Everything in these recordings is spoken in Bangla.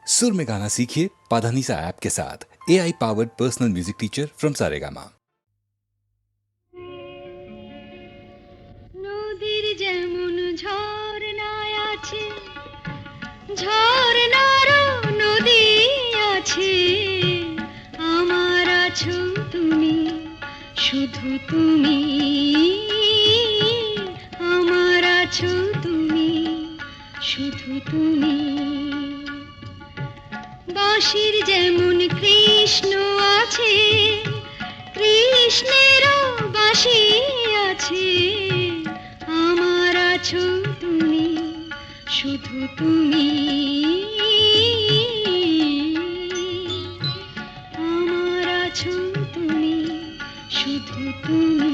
सुर में गाना सीखिए पाधानीसा ऐप के साथ। AI powered personal music teacher from Saregama. নদীর যেমন ঝর্ণায় আছে, ঝর্ণারও নদী আছে, আমার আছো তুমি, শুধু তুমি, আমার আছো তুমি, শুধু তুমি। বাঁশির যেমন কৃষ্ণ আছে, কৃষ্ণেরও বাঁশি আছে, আমার আছো তুমি, শুধু তুমি, আমার আছো তুমি, শুধু তুমি।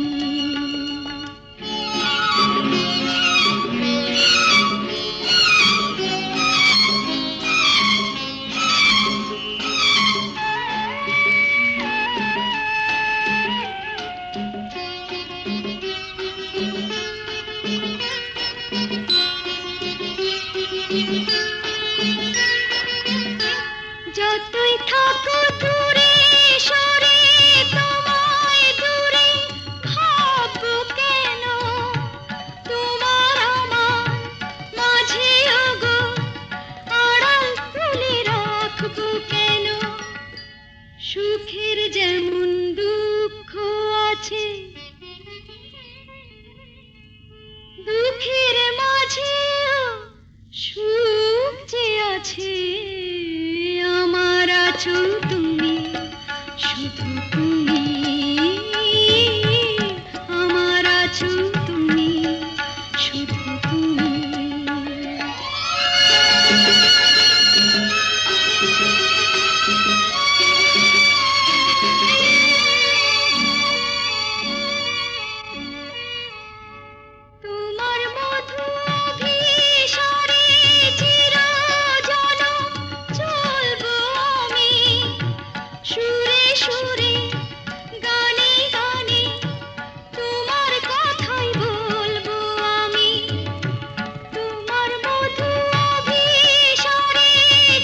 যতই থাকো দূরে সরে, তোমায় দূরে ভাববো কেন, তোমার আমার মাঝে ওগো আড়াল তুলে রাখবো কেন। সুখের যেমন দুঃখ আছে, দুঃখের মাঝেও সুখ যে আছে, আমার আছো তুমি, শুধু তুমি, আমার আছো তুমি, শুধু তুমি। তোমার মধু অভিসারে চিরজনম চলবো আমি, সুরে সুরে গানে গানে তোমার কথাই বলবো আমি। তোমার মধু অভিসারে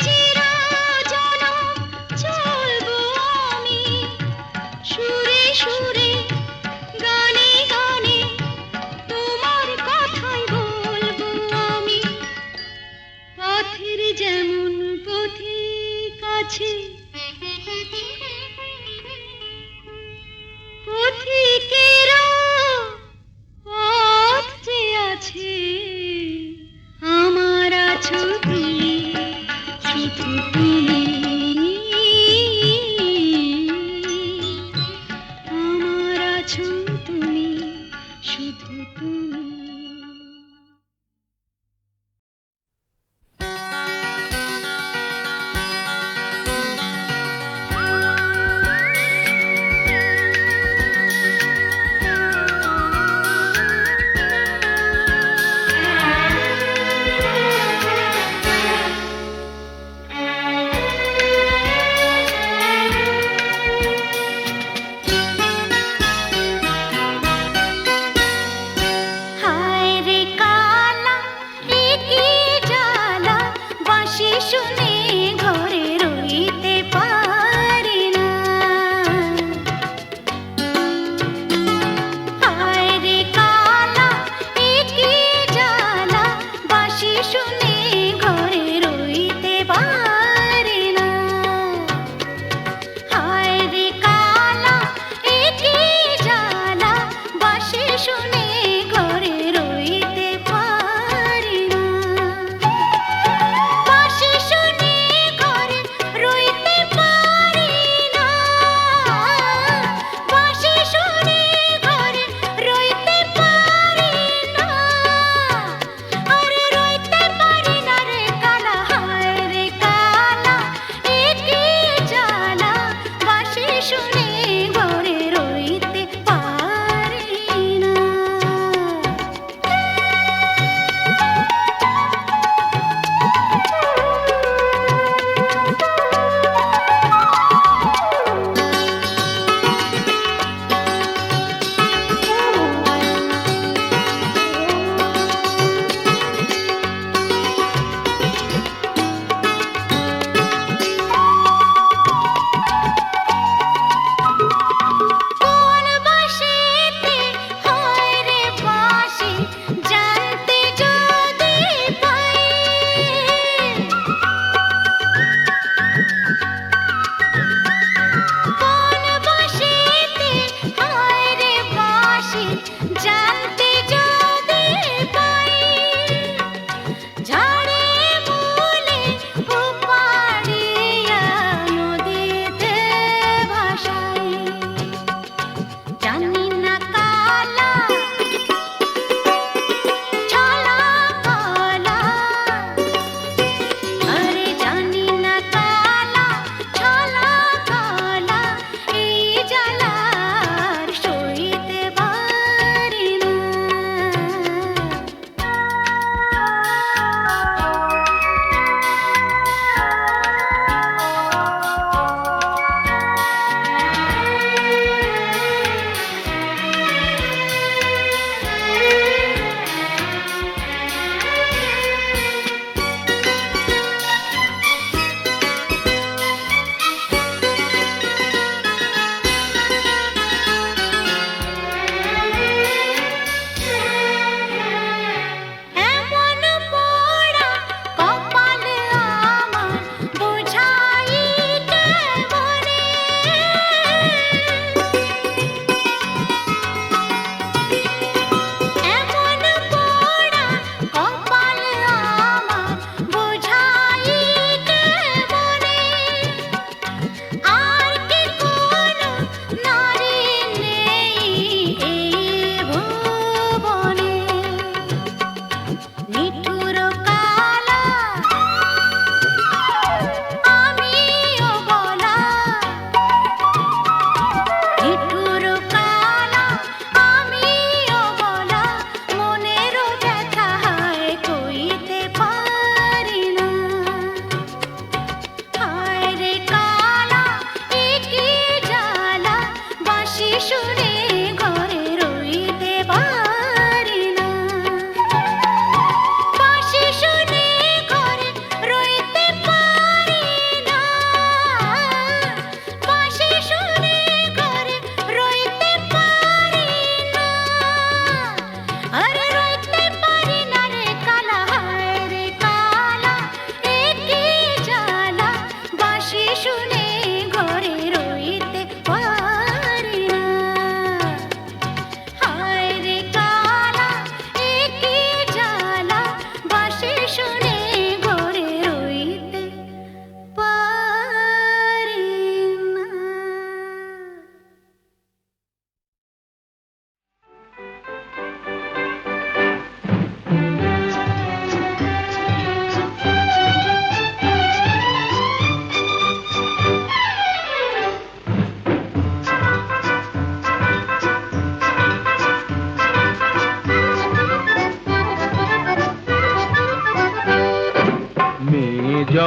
চিরজনম চলবো আমি, সুরে সুরে গানে গানে তোমার কথাই বলবো আমি। পথের যেমন পথিক আছে, পথিকেরও পথ যে আছে, আমার আছো তুমি, শুধু তুমি, আমার আছো তুমি, শুধু তুমি।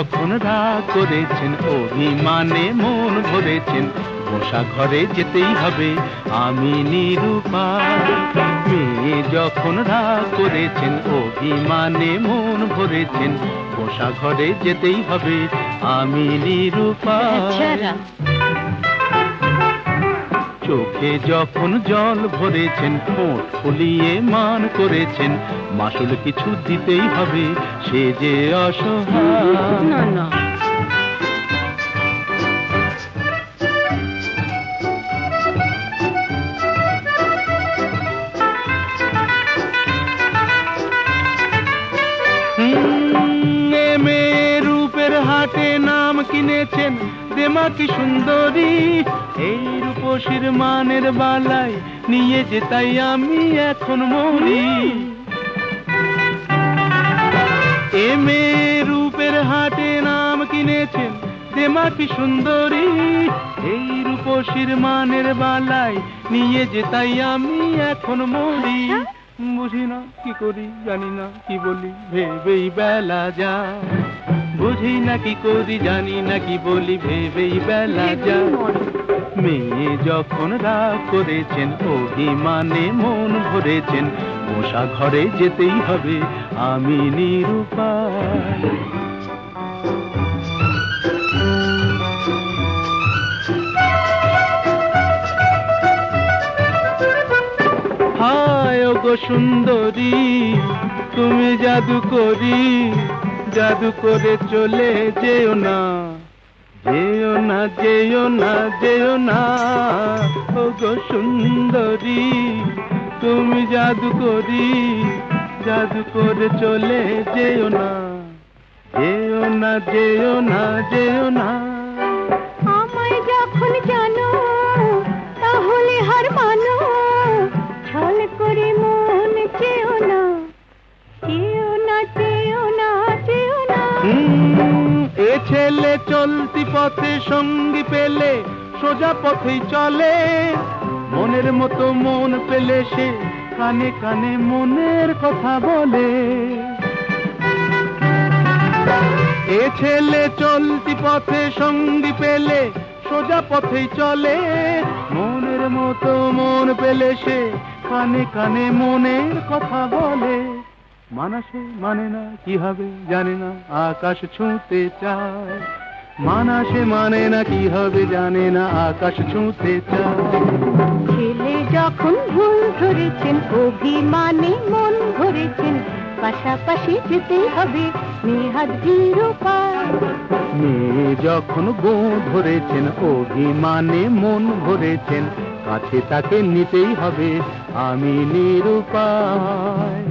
যখন রাগ করেছেন, অভিমানে মন ভরেছেন, বসা ঘরে যেতেই হবে, আমি নিরুপায়। মেয়ে যখন রাগ করেছেন, অভিমানে মন ভরেছেন, বসা ঘরে যেতেই হবে, আমি নিরুপায়। চোখে যখন জল ভরেছেন, ঠোঁট ফুলিয়ে মান করেছেন, মাসুল কিছু দিতেই হবে, সে যে অসহায়। না না, এ মেয়ে রূপের হাটে নাম কিনেছেন, দেমাকি সুন্দরী, এই রূপসীর মানের বালাই নিয়ে যে তাই আমি এখন মরি। এ মেয়ে রূপের হাটে নাম কিনেছেন, দেমাকি সুন্দরী, এই রূপসীর মানের বালাই নিয়ে যে তাই আমি এখন মরি। বুঝি না কি করি, জানি না কি বলি, ভেবেই বেলা যায়। বুঝি না কি করি, জানি না কি বলি, ভেবেই বেলা যায়। মেয়ে যখন রাগ করেছেন, অভিমানে মন ভরেছেন, বসা ঘরে যেতেই হবে, আমি নিরুপায়। হায় ওগো সুন্দরী, তুমি জাদু করি, জাদু করে চলে যেও না, যেও না, যেও না, যেও না। ওগো সুন্দরী, তুমি জাদু করি, জাদু করে চলে যেও না, যেও না, যেও না, যেও না। আমায় যখন জানো তাহলে হার মানো, ছল করে মন চেও না, চেও না, চেও না, চেও না। এ ছেলে চলতি পথে সঙ্গী পেলে সোজা পথেই চলে, মনের মতো মন পেলে সে কানে কানে মনের কথা বলে। এ ছেলে চলতি পথে সঙ্গী পেলে সোজা পথেই চলে, মনের মতো মন পেলে সে কানে কানে মনের কথা বলে। মানাসে মানে না কি হবে জানে না, আকাশ ছুঁতে চায়। মানাসে মানে না কি হবে জানে না, আকাশ ছুঁতে চায়। ছেলে যখন ভুল ধরেছেন, অভিমানে মন ভরেছেন, পাশাপাশি যেতেই হবে, নেহাত নিরুপায়। মেয়ে যখন বউ ধরেছেন, অভিমানে মন ভরেছেন, কাছে তাকে নিতেই হবে, আমি নিরুপায়।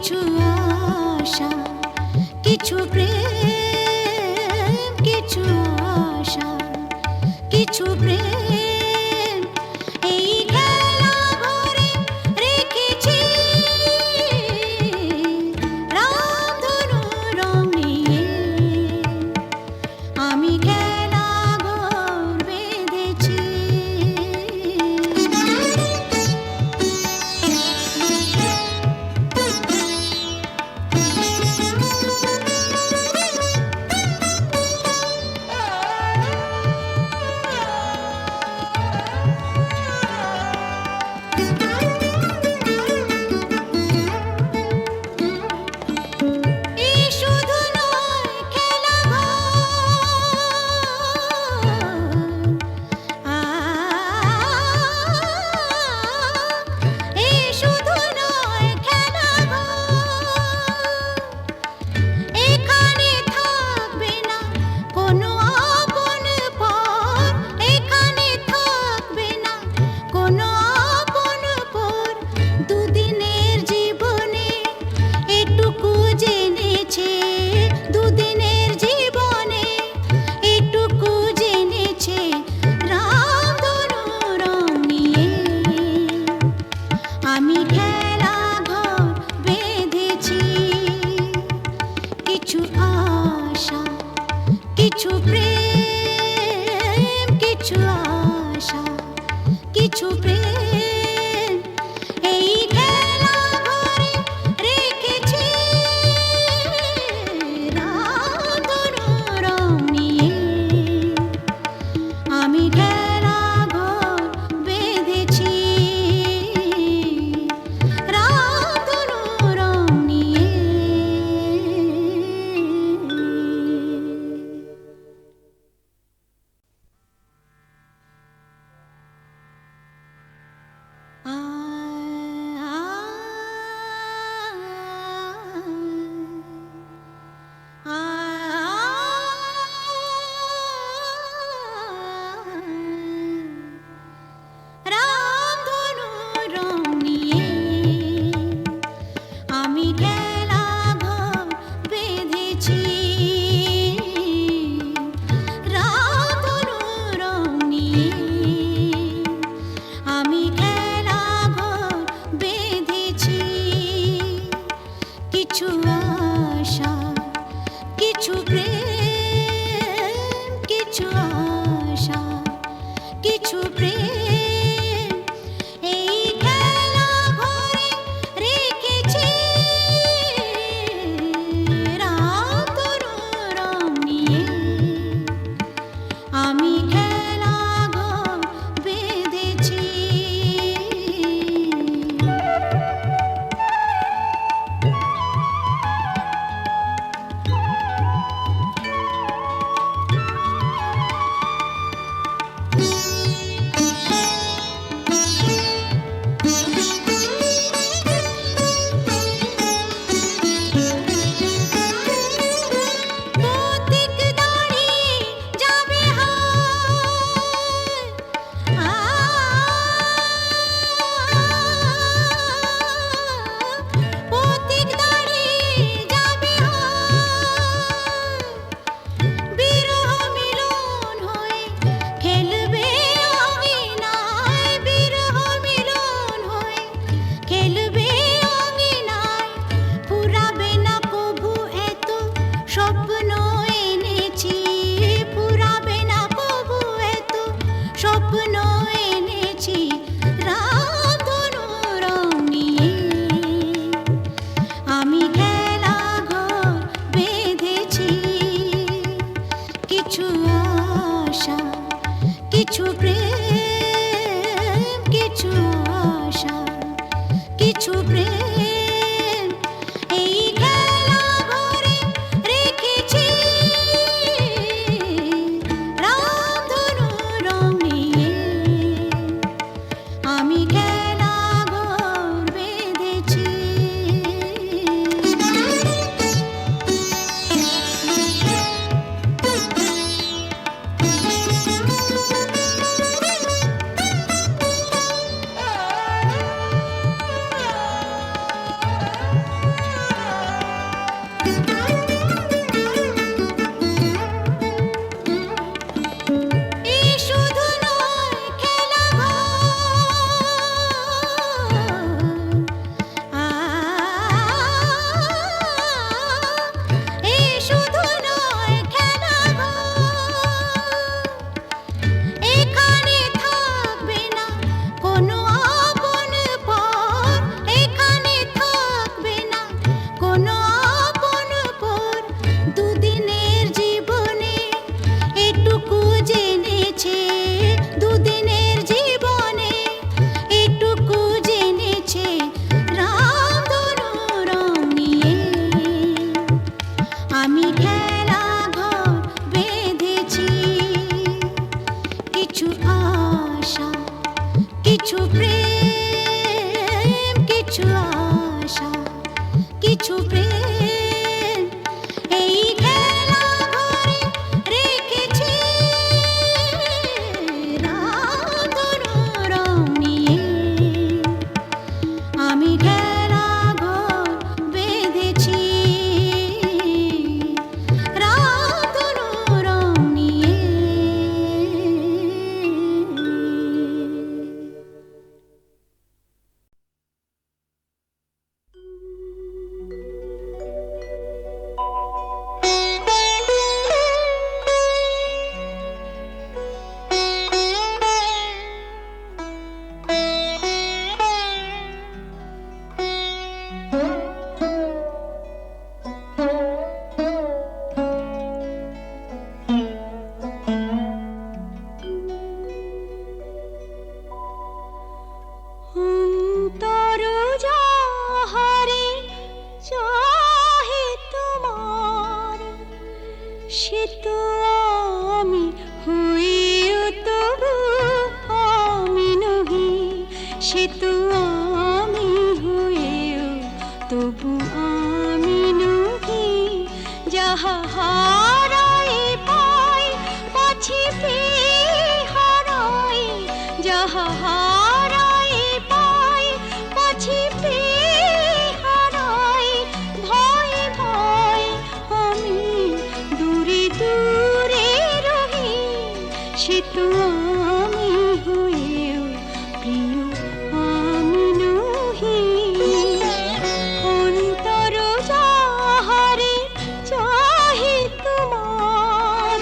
কিছু আশা, কিছু প্রেম, কিছু আশা, কিছু প্রেম, এই খেলা ঘরে রেখেছি রামধনু রং নিয়ে। আমি খেলা ঘর বেঁধেছি। এই শুধু নয় খেলা এই শুধু নয় খেলা এখানে থাকবে না কোনো আপন পর, এখানে থাকবে না কোনো আপন পর। দুদিনের জীবনে এটুকু জেনেছে, দুদিনের জীবনে এটুকু জেনেছে রামধনু রং নিয়ে। আমি খেলা ঘর বেঁধেছি। কিছু আশা, কিছু প্রেম, কিছু আশা, কিছু প্রেম, এই খেলা ঘরে রেখেছি রামধনু রং নিয়ে। আমি খেলা ঘর বেঁধেছি রামধনু রং নিয়ে। রামধনু রং নিয়ে আমি খেলা ঘর বেঁধেছি রামধনু রং নিয়ে। আমি খেলা ঘর বেঁধেছি। কিছু আশা, কিছু প্রেম, কিছু আশা, কিছু প্রেম, এই খেলা ঘরে রেখেছি রামধনু রং নিয়ে। আমি খেলা ঘর বেঁধেছি। কিছু প্রেম এই খেলা ঘরে রেখেছি রাতরং নিয়ে আমি খেলা ঘর বেঁধেছি রাতরং নিয়ে অন্তর যাহারে চাহে তোমার সে তো আমি হইও তবু আমি নহি সে তো আমি হইও তবু আমি নহি যাহা হারাই পাই পাছি পেয়ে হারাই যাহা হারাই পাই পাছি পেয়ে হারাই ভয় ভয় আমি দূরে দূরে রহি সে তো আমি হইও প্রিয় আমি নহি অন্তর যাহারে চাহে তোমার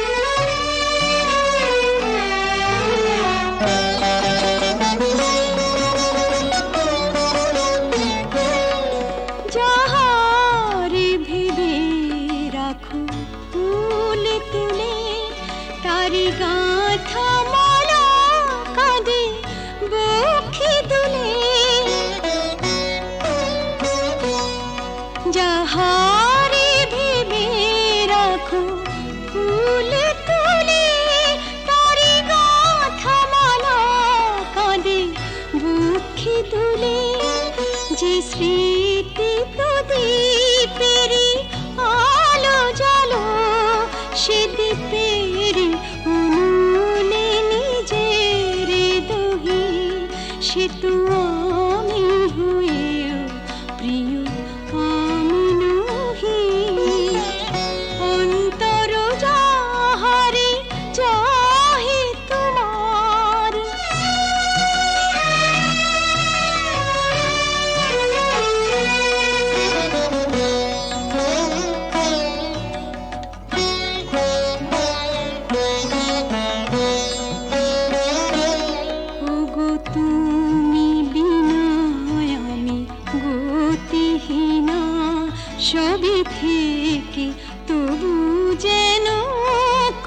যাহারে ভেবে রাখো ফুল তুলে তারি গাঁথা মালা কাঁদে বক্ষে দুলে যাহারে ভেবে রাখো ফুল তুলে তারি গাঁথা মালা কাঁদে বক্ষে দুলে যে স্মৃতি প্রদীপেরি আলো জালো সে দীপের অনুলে নিজের দহি সে তো আমি হইও প্রিয় আমি নহি অন্তর যাহারে চাহে তোমার ওগো তুমি বিনা আমি গতিহীনা সবই থেকে তবু যেন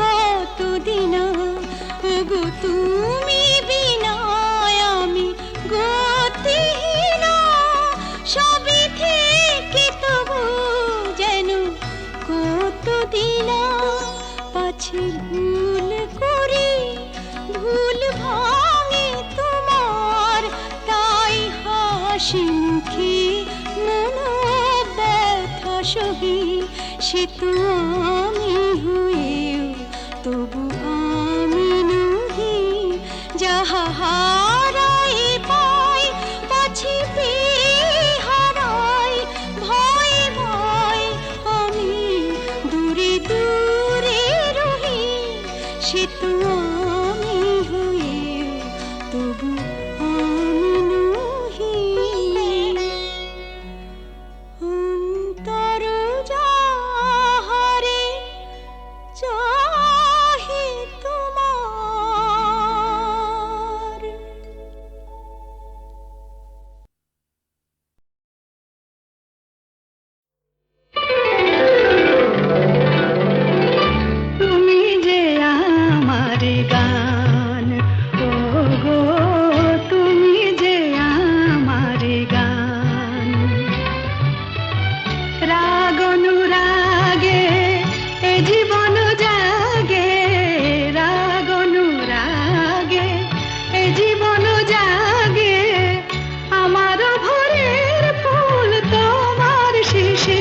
কতদিন ওগো তুমি বিনা আমি গতিহীনা সবই থেকে তবু যেন কতদিন পাছে ভুল করি ভুল ভাঙে তোমার তাই হাসি মুখে মন ব্যথা সহি সে তো আমি হইও তবু আমি নহি যাহা হারাই পাই পাছি পেয়ে হারাই ভয় ভয় আমি দূরে দূরে রহি সে তো আমি হইও তবু আমি নহি অন্তর যাহারে চাহে তোমার তুমি যে আমার গান ও গো তুমি যে আমার গান রাগ অনুরাগে এ জীবন জাগে রাগ অনুরাগে এ জীবন জাগে আমার ভোরের ফুল তোমার শিশে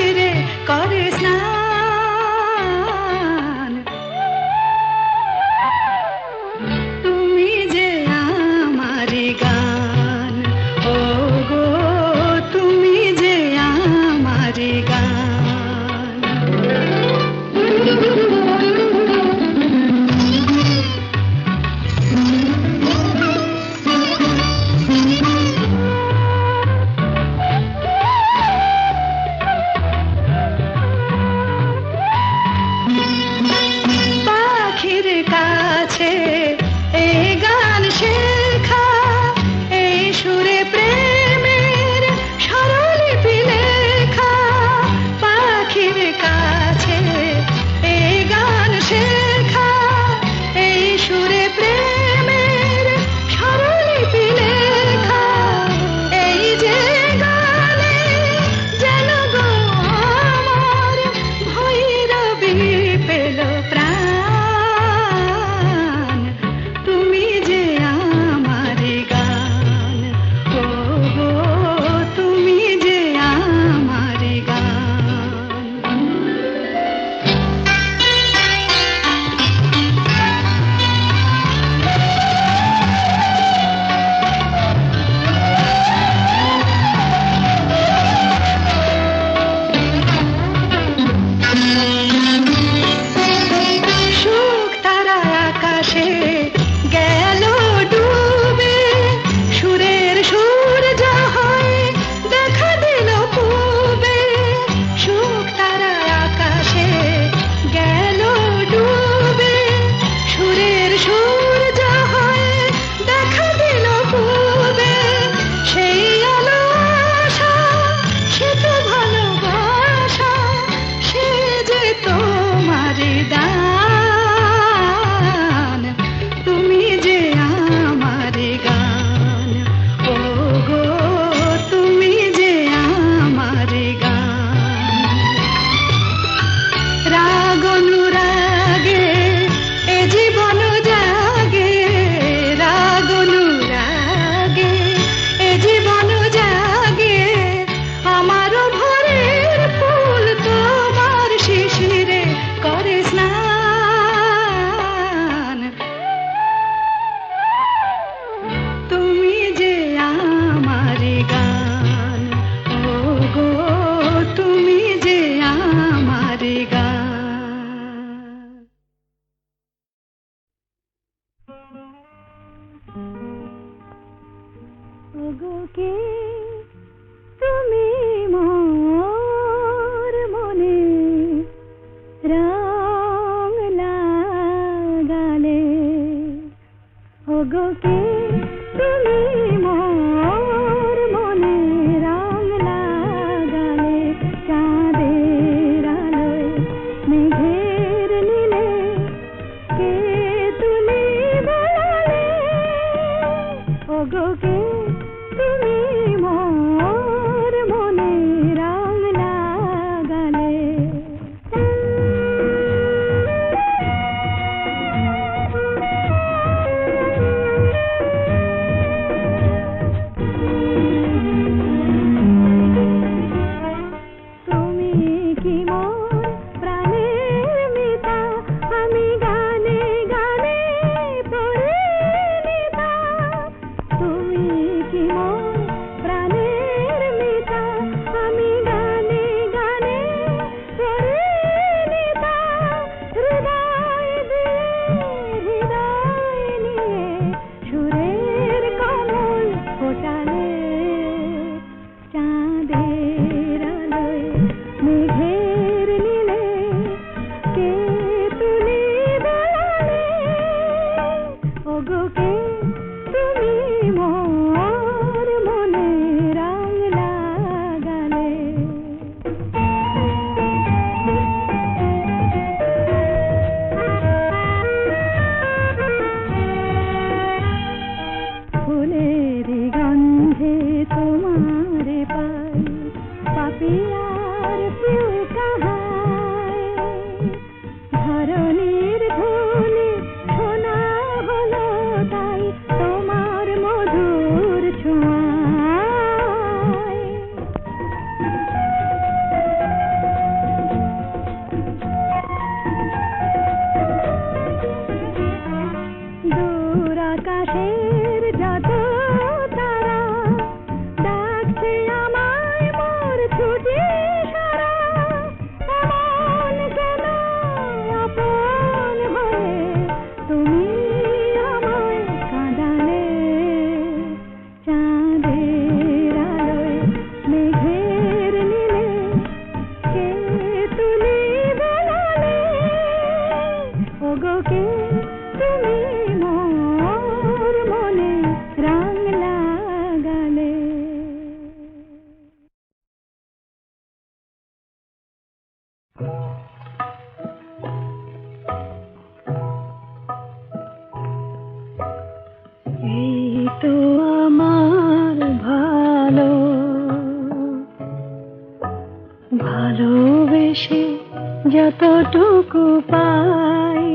এই তো আমার ভালো, ভালোবেসে যতটুকু পাই,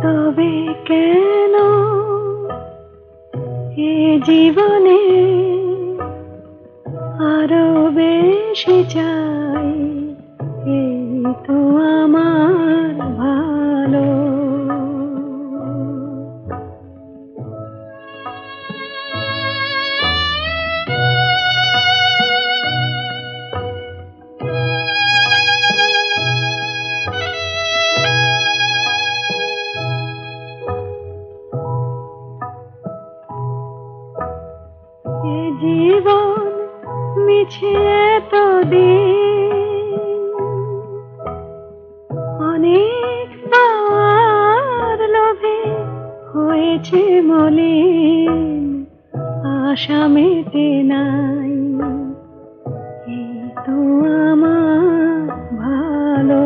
তবে কেন এ জীবনে আরো বেশি চাই। এই তো আমার ভালো। এ জীবন মিছে এতদিন, অনেক পাওয়ার লোভে হয়েছে মলিন, আশা মেটে নাই। এই তো আমার ভালো।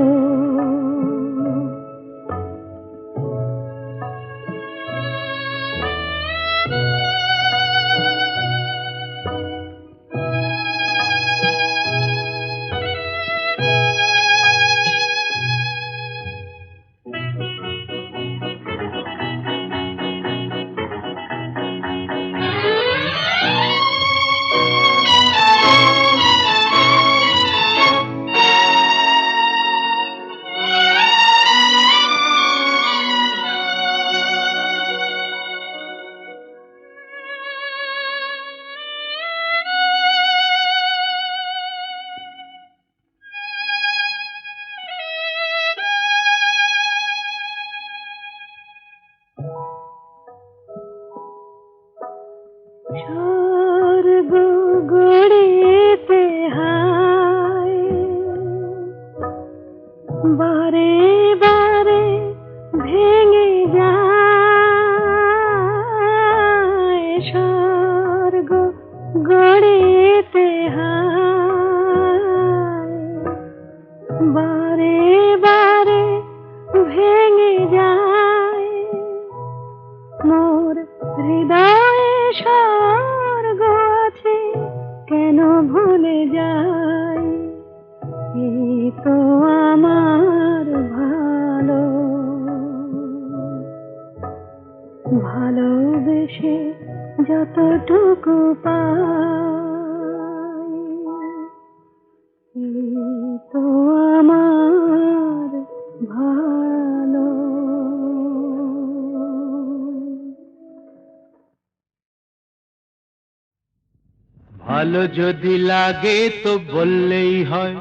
স্বর্গ গড়িতে হায়, বারে বারে ভেঙে যায়। স্বর্গ গড়িতে হায়, বারে বারে ভেঙে যায়। মোর হৃদয়ে স্বর্গ আছে, কেন ভুলে যাই। এই তো আমার ভালো, ভালোবেসে যতটুকু পাই। এই তো আমার ভালো। ভালো যদি লাগে তো বললেই হয়,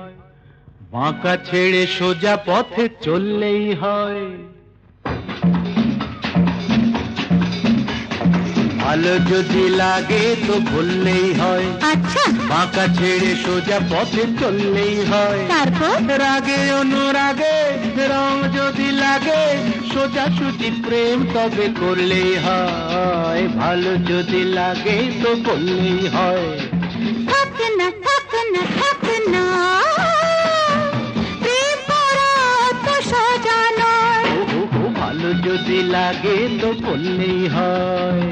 বাঁকা ছেড়ে সোজা পথে চললেই হয়। ভালো যদি লাগে তো বললেই হয়, আচ্ছা, বাঁকা ছেড়ে সোজা পথে চললেই হয়। তারপর রাগে অনুরাগে রং যদি লাগে, সোজা সুজি প্রেম তবে করলেই হয়। ভালো যদি লাগে তো বললেই হয়। থাক না, থাক না, থাক না, প্রেম করা তো সোজা নয়। ভালো যদি লাগে তো বললেই হয়।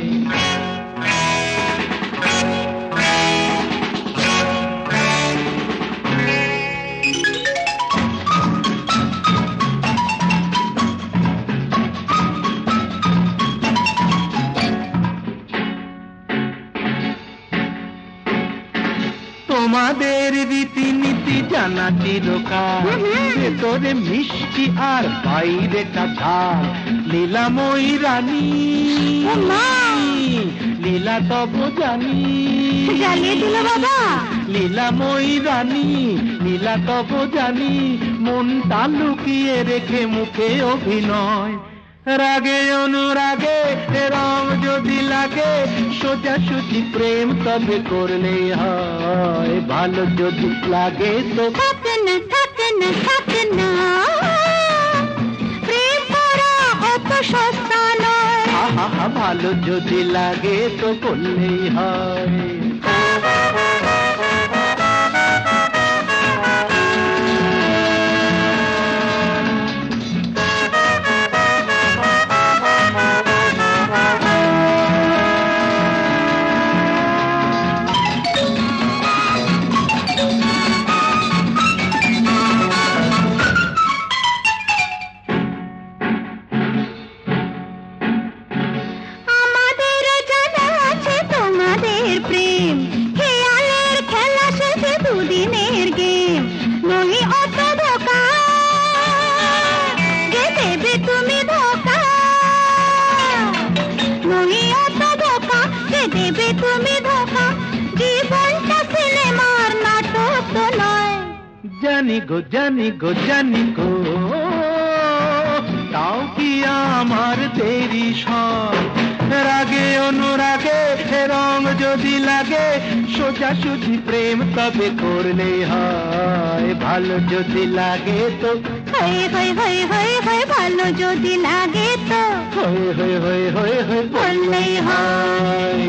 তোমাদের রীতিনীতি জানা চিরকাল, ভেতরে মিষ্টি আর বাইরেটা ঝাল। লীলাময়ী রানী, লীলা তব জানি। জ্বালিয়ে দিল বাবা। লীলাময়ী রানী, লীলা তব জানি। মনটা লুকিয়ে রেখে মুখে অভিনয়। রাগে অনুরাগে রং যদি লাগে, সোজা সুজি প্রেম তবে করলেই হয়। ভালো যদি লাগে তো থাক না, থাক না, থাক না, প্রেম করা অত সস্তা নয়। আহা, ভালো যদি লাগে তো করলেই হয়। দেবে তুমি ধোকা, জীবনটা সিনেমার নাটক তো নয়। জানি গো জানি গো জানি গো, তাও কি আমার দেরি সব, রাগে অনুরাগে রং যদি লাগে, সোজাসুজি প্রেম তবে করলেই হয়। ভালো যদি লাগে তো হয় হয় হয় হয় হয়, ভালো যদি লাগে তো হয়ে হয়ে হয়ে হয়ে হয়ে বললেই হয়।